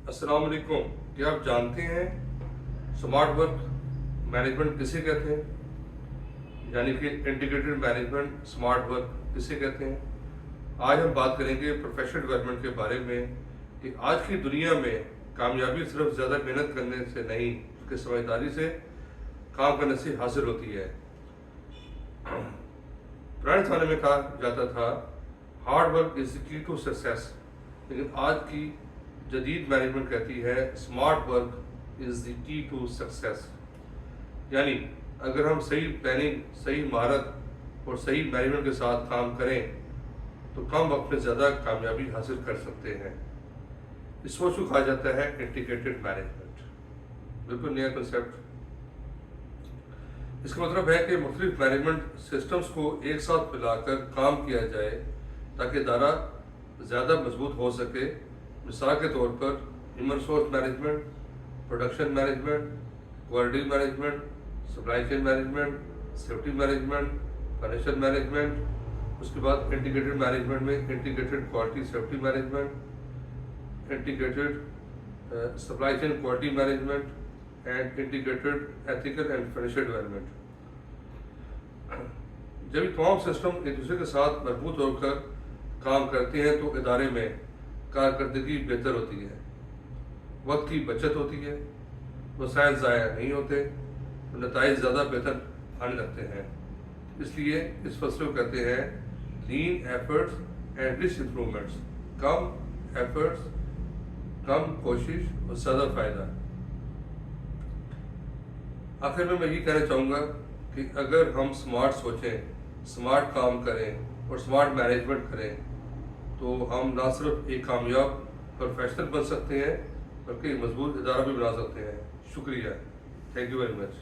अस्सलाम वालेकुम। क्या आप जानते हैं स्मार्ट वर्क मैनेजमेंट किसे कहते हैं, यानी कि इंटीग्रेटेड मैनेजमेंट स्मार्ट वर्क किसे कहते हैं। आज हम बात करेंगे प्रोफेशनल डेवलपमेंट के बारे में कि आज की दुनिया में कामयाबी सिर्फ ज़्यादा मेहनत करने से नहीं बल्कि समझदारी से काम करने से हासिल होती है। पुराने ज़माने में कहा जाता था hard work is the key to success, लेकिन आज की जदीद मैनेजमेंट कहती है smart work is the key to success. यानी अगर हम सही प्लानिंग, सही महारत और सही मैनेजमेंट के साथ काम करें तो कम वक्त में ज़्यादा कामयाबी हासिल कर सकते हैं। इस सोच को कहा जाता है इंटीग्रेटेड मैनेजमेंट। बिल्कुल नया कंसेप्ट। इसका मतलब है कि मुख्तलिफ मैनेजमेंट सिस्टम्स को एक साथ मिलाकर काम किया जाए ताकि इदारा ज़्यादा मजबूत हो सके। मिसाल के तौर पर human resource management, production management, quality management, supply chain management, safety management, financial management. उसके बाद इंटीग्रेटेड मैनेजमेंट में integrated quality safety management, integrated supply chain quality management and integrated ethical and financial development. जब ये तमाम system एक दूसरे के साथ मजबूत होकर काम करते हैं तो इदारे में कारकर्दगी बेहतर होती है, वक्त की बचत होती है, वसाइल ज़ाया नहीं होते, नताइज ज़्यादा बेहतर आने लगते हैं। इसलिए इस फसले को कहते हैं lean efforts and rich improvements. कम एफर्ट्स, कम कोशिश और ज़्यादा फ़ायदा। आखिर में मैं ये कहना चाहूँगा कि अगर हम स्मार्ट सोचें, स्मार्ट काम करें और स्मार्ट मैनेजमेंट करें तो हम ना सिर्फ एक कामयाब प्रोफेशनल बन सकते हैं बल्कि मजबूत इदारा भी बना सकते हैं। शुक्रिया। Thank you very much.